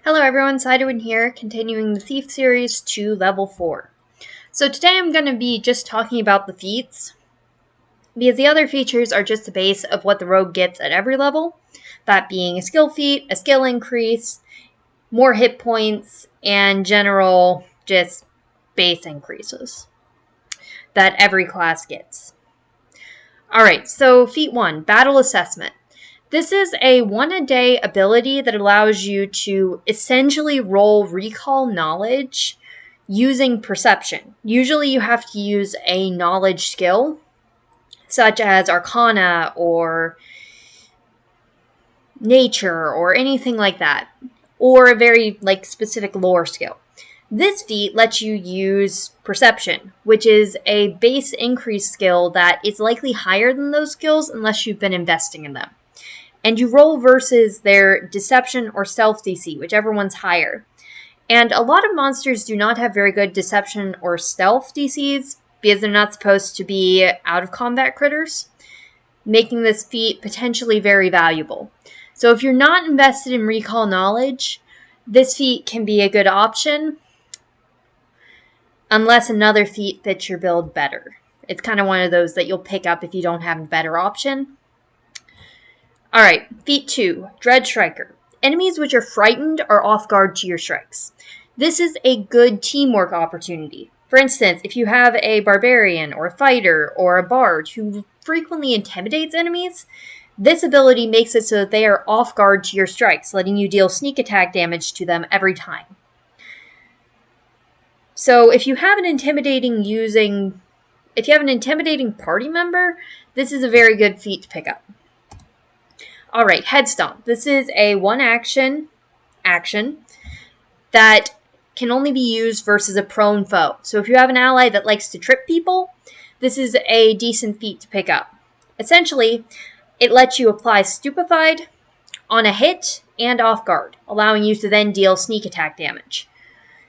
Hello everyone, Sidewin here, continuing the Thief series to level 4. So today I'm going to be just talking about the feats, because the other features are just the base of what the rogue gets at every level, that being a skill feat, a skill increase, more hit points, and general just base increases that every class gets. Alright, so feat 1, Battle Assessment. This is a one-a-day ability that allows you to essentially roll recall knowledge using perception. Usually you have to use a knowledge skill, such as Arcana or Nature or anything like that, or a very specific lore skill. This feat lets you use Perception, which is a base increase skill that is likely higher than those skills unless you've been investing in them. And you roll versus their Deception or Stealth DC, whichever one's higher. And a lot of monsters do not have very good Deception or Stealth DCs because they're not supposed to be out-of-combat critters, making this feat potentially very valuable. So if you're not invested in Recall Knowledge, this feat can be a good option, unless another feat fits your build better. It's kind of one of those that you'll pick up if you don't have a better option. Alright, feat 2, Dread Striker. Enemies which are frightened are off guard to your strikes. This is a good teamwork opportunity. For instance, if you have a barbarian or a fighter or a bard who frequently intimidates enemies, this ability makes it so that they are off guard to your strikes, letting you deal sneak attack damage to them every time. So if you have an intimidating party member, this is a very good feat to pick up. Alright, Head Stomp. This is a one action that can only be used versus a prone foe. So if you have an ally that likes to trip people, this is a decent feat to pick up. Essentially, it lets you apply Stupefied on a hit and off guard, allowing you to then deal sneak attack damage.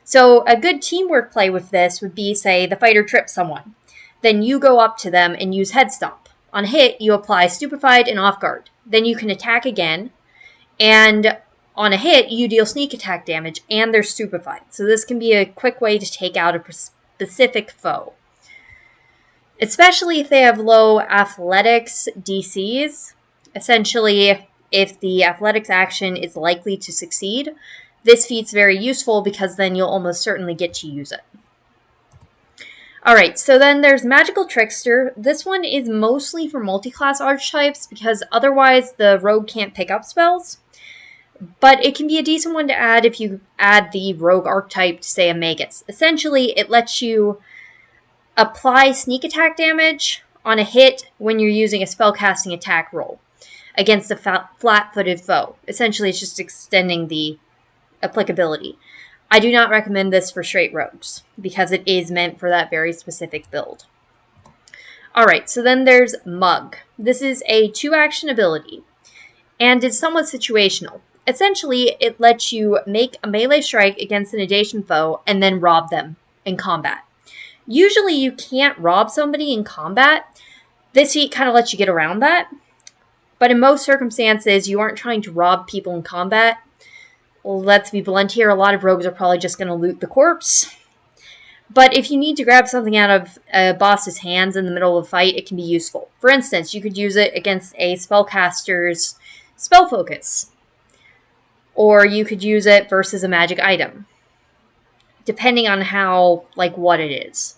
So a good teamwork play with this would be, say, the fighter trips someone. Then you go up to them and use Head Stomp. On hit, you apply Stupefied and off guard. Then you can attack again, and on a hit, you deal sneak attack damage, and they're stupefied. So this can be a quick way to take out a specific foe. Especially if they have low athletics DCs. Essentially, if the athletics action is likely to succeed, this feat's very useful because then you'll almost certainly get to use it. Alright, so then there's Magical Trickster. This one is mostly for multi-class archetypes because otherwise the rogue can't pick up spells. But it can be a decent one to add if you add the rogue archetype to, say, a Magus. Essentially, it lets you apply sneak attack damage on a hit when you're using a spellcasting attack roll against a flat-footed foe. Essentially, it's just extending the applicability. I do not recommend this for straight rogues, because it is meant for that very specific build. Alright, so then there's Mug. This is a 2-action ability, and it's somewhat situational. Essentially, it lets you make a melee strike against an adjacent foe, and then rob them in combat. Usually you can't rob somebody in combat. This feat kind of lets you get around that, but in most circumstances, you aren't trying to rob people in combat. Let's be blunt here, a lot of rogues are probably just going to loot the corpse. But if you need to grab something out of a boss's hands in the middle of a fight, it can be useful. For instance, you could use it against a spellcaster's spell focus. Or you could use it versus a magic item. Depending on what it is.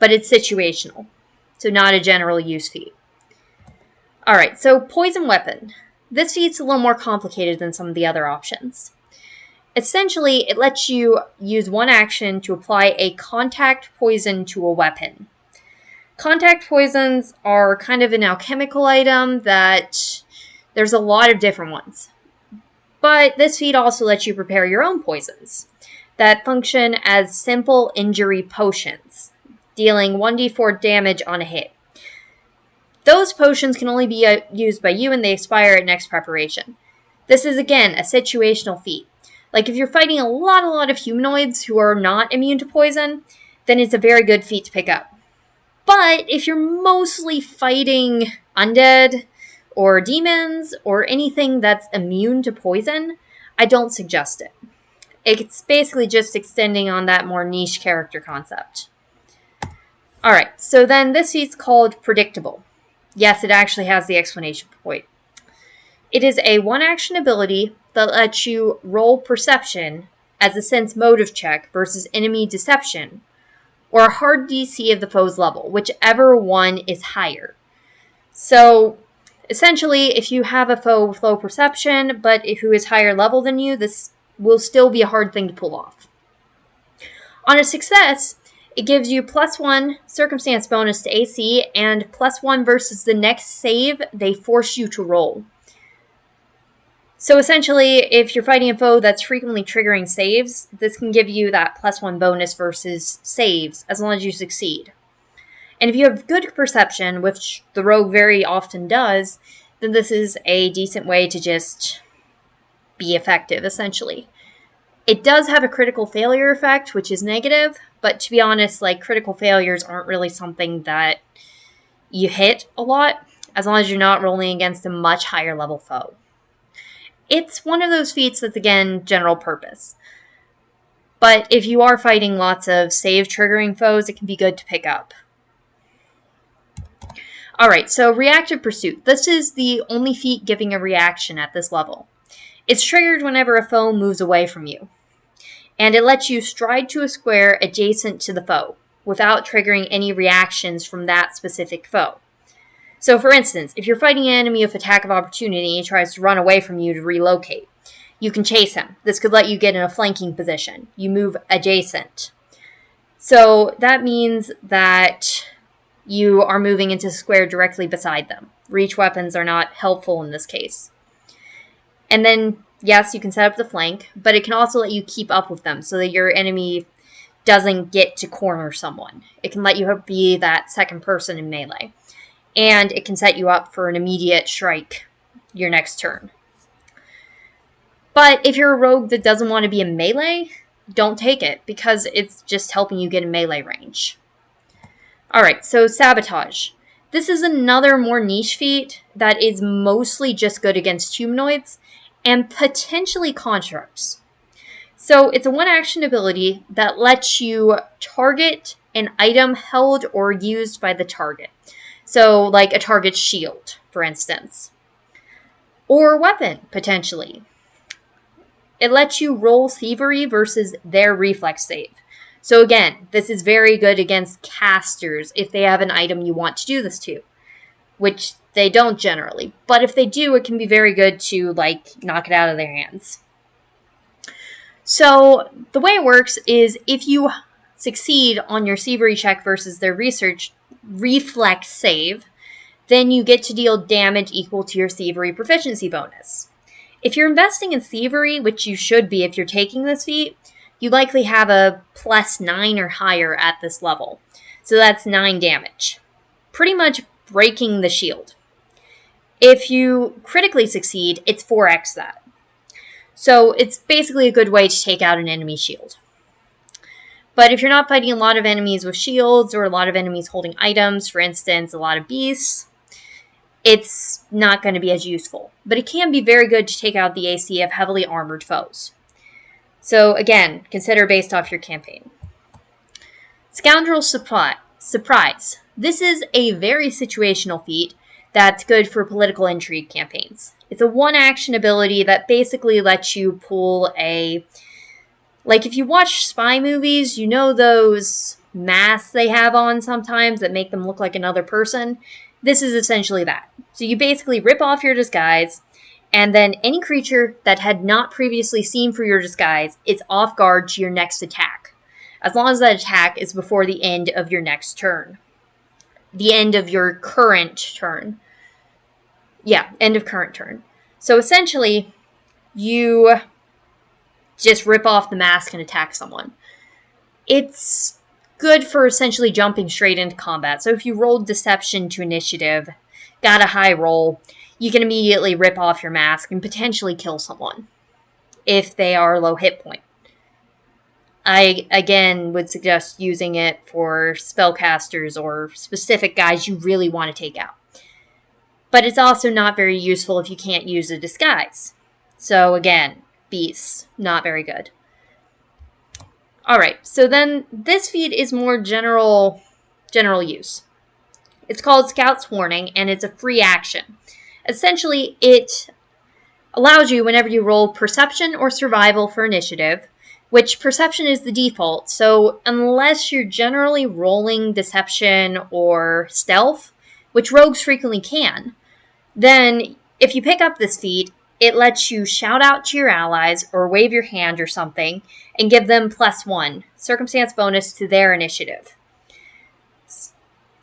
But it's situational. So not a general use feat. Alright, so Poison Weapon. This feat's a little more complicated than some of the other options. Essentially, it lets you use one action to apply a contact poison to a weapon. Contact poisons are kind of an alchemical item that there's a lot of different ones. But this feat also lets you prepare your own poisons that function as simple injury potions, dealing 1d4 damage on a hit. Those potions can only be used by you and they expire at next preparation. This is, again, a situational feat. Like, if you're fighting a lot of humanoids who are not immune to poison, then it's a very good feat to pick up. But if you're mostly fighting undead or demons or anything that's immune to poison, I don't suggest it. It's basically just extending on that more niche character concept. Alright, so then this feat's called Predictable. Yes, it actually has the explanation point. It is a one-action ability that lets you roll Perception as a sense motive check versus enemy deception, or a hard DC of the foe's level, whichever one is higher. So, essentially, if you have a foe with low perception, but who is higher level than you, this will still be a hard thing to pull off. On a success, it gives you +1 circumstance bonus to AC and +1 versus the next save they force you to roll. So essentially, if you're fighting a foe that's frequently triggering saves, this can give you that +1 bonus versus saves as long as you succeed. And if you have good perception, which the rogue very often does, then this is a decent way to just be effective, essentially. It does have a critical failure effect, which is negative, but to be honest, like, critical failures aren't really something that you hit a lot, as long as you're not rolling against a much higher level foe. It's one of those feats that's, again, general purpose. But if you are fighting lots of save-triggering foes, it can be good to pick up. Alright, so Reactive Pursuit. This is the only feat giving a reaction at this level. It's triggered whenever a foe moves away from you. And it lets you stride to a square adjacent to the foe, without triggering any reactions from that specific foe. So, for instance, if you're fighting an enemy with attack of opportunity and he tries to run away from you to relocate, you can chase him. This could let you get in a flanking position. You move adjacent. So that means that you are moving into a square directly beside them. Reach weapons are not helpful in this case. And then, yes, you can set up the flank, but it can also let you keep up with them so that your enemy doesn't get to corner someone. It can let you be that second person in melee. And it can set you up for an immediate strike your next turn. But if you're a rogue that doesn't want to be in melee, don't take it, because it's just helping you get in melee range. Alright, so Sabotage. This is another more niche feat that is mostly just good against humanoids and potentially constructs. So it's a one-action ability that lets you target an item held or used by the target. So, like a target's shield, for instance. Or weapon, potentially. It lets you roll Thievery versus their reflex save. So again, this is very good against casters if they have an item you want to do this to. Which they don't generally. But if they do, it can be very good to, like, knock it out of their hands. So, the way it works is if you succeed on your Thievery check versus their reflex save, then you get to deal damage equal to your Thievery proficiency bonus. If you're investing in Thievery, which you should be if you're taking this feat, you likely have a +9 or higher at this level. So that's 9 damage. Pretty much breaking the shield. If you critically succeed, it's 4x that. So it's basically a good way to take out an enemy shield. But if you're not fighting a lot of enemies with shields or a lot of enemies holding items, for instance, a lot of beasts, it's not going to be as useful. But it can be very good to take out the AC of heavily armored foes. So again, consider based off your campaign. Scoundrel Surprise. This is a very situational feat that's good for political intrigue campaigns. It's a one-action ability that basically lets you pull a... Like, if you watch spy movies, you know those masks they have on sometimes that make them look like another person? This is essentially that. So you basically rip off your disguise, and then any creature that had not previously seen through your disguise is off guard to your next attack. As long as that attack is before the end of your next turn. The end of your current turn. Yeah, end of current turn. So essentially, you just rip off the mask and attack someone. It's good for essentially jumping straight into combat. So if you rolled Deception to Initiative, got a high roll, you can immediately rip off your mask and potentially kill someone if they are low hit point. I, again, would suggest using it for spellcasters or specific guys you really want to take out. But it's also not very useful if you can't use a disguise. So again, beasts. Not very good. Alright, so then this feat is more general use. It's called Scout's Warning, and it's a free action. Essentially, it allows you, whenever you roll Perception or Survival for initiative, which Perception is the default, so unless you're generally rolling Deception or Stealth, which rogues frequently can, then if you pick up this feat, it lets you shout out to your allies or wave your hand or something and give them +1 circumstance bonus to their initiative.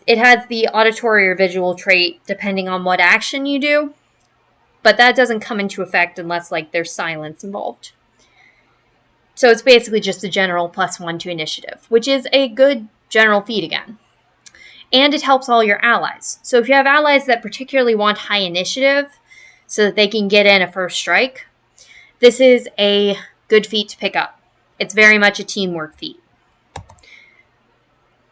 It has the auditory or visual trait depending on what action you do, but that doesn't come into effect unless there's silence involved. So it's basically just a general +1 to initiative, which is a good general feat again. And it helps all your allies. So if you have allies that particularly want high initiative so that they can get in a first strike, this is a good feat to pick up. It's very much a teamwork feat.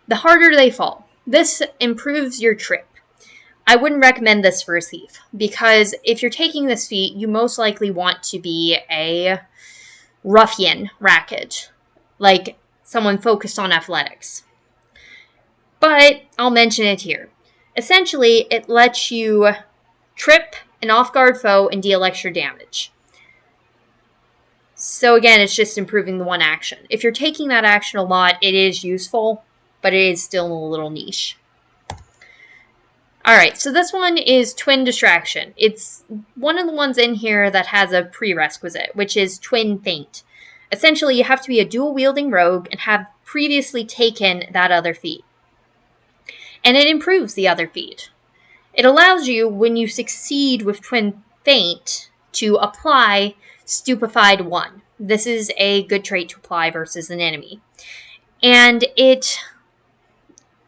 The harder they fall. This improves your trip. I wouldn't recommend this for a thief, because if you're taking this feat, you most likely want to be a ruffian racket, like someone focused on athletics. But I'll mention it here. Essentially, it lets you trip an off-guard foe and deal extra damage. So again, it's just improving the one action. If you're taking that action a lot, it is useful, but it is still a little niche. Alright, so this one is Twin Distraction. It's one of the ones in here that has a prerequisite, which is Twin Feint. Essentially, you have to be a dual-wielding rogue and have previously taken that other feat. And it improves the other feat. It allows you, when you succeed with Twin Feint, to apply Stupefied 1. This is a good trait to apply versus an enemy. And it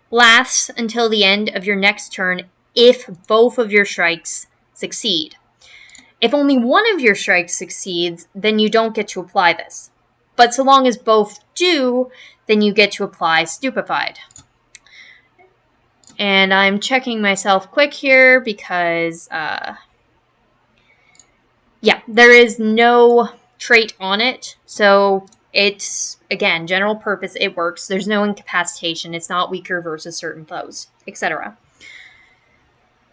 lasts until the end of your next turn if both of your strikes succeed. If only one of your strikes succeeds, then you don't get to apply this. But so long as both do, then you get to apply Stupefied. And I'm checking myself quick here because, there is no trait on it. So it's, again, general purpose. It works. There's no incapacitation. It's not weaker versus certain foes, etc.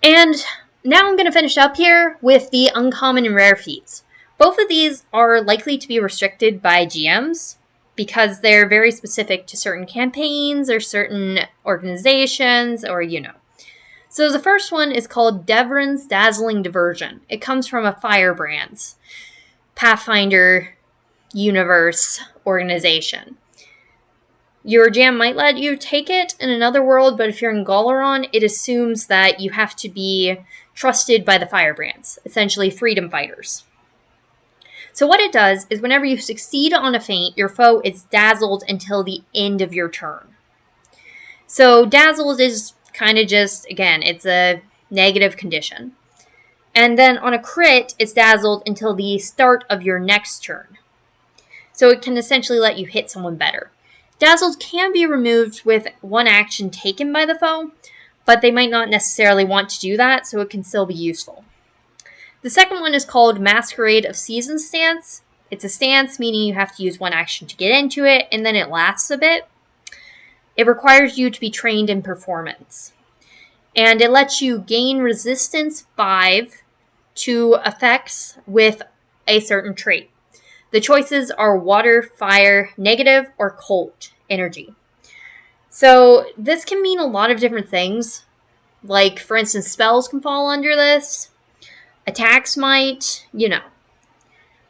And now I'm going to finish up here with the uncommon and rare feats. Both of these are likely to be restricted by GMs because they're very specific to certain campaigns or certain organizations or, So the first one is called Devrin's Dazzling Diversion. It comes from a Firebrand's Pathfinder universe organization. Your GM might let you take it in another world, but if you're in Galaron, it assumes that you have to be trusted by the Firebrands, essentially freedom fighters. So what it does is whenever you succeed on a feint, your foe is dazzled until the end of your turn. So dazzled is kind of just, again, it's a negative condition. And then on a crit, it's dazzled until the start of your next turn. So it can essentially let you hit someone better. Dazzled can be removed with one action taken by the foe, but they might not necessarily want to do that, so it can still be useful. The second one is called Masquerade of Season Stance. It's a stance, meaning you have to use one action to get into it, and then it lasts a bit. It requires you to be trained in performance. And it lets you gain resistance 5 to effects with a certain trait. The choices are water, fire, negative, or cold energy. So this can mean a lot of different things. Like, for instance, spells can fall under this. Attacks might,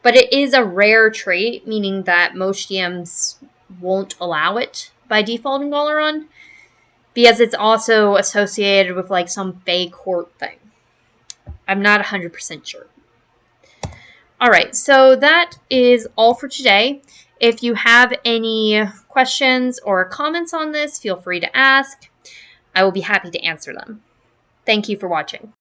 But it is a rare trait, meaning that most GMs won't allow it by default in Galaron, because it's also associated with, some Fey court thing. I'm not 100% sure. Alright, so that is all for today. If you have any questions or comments on this, feel free to ask. I will be happy to answer them. Thank you for watching.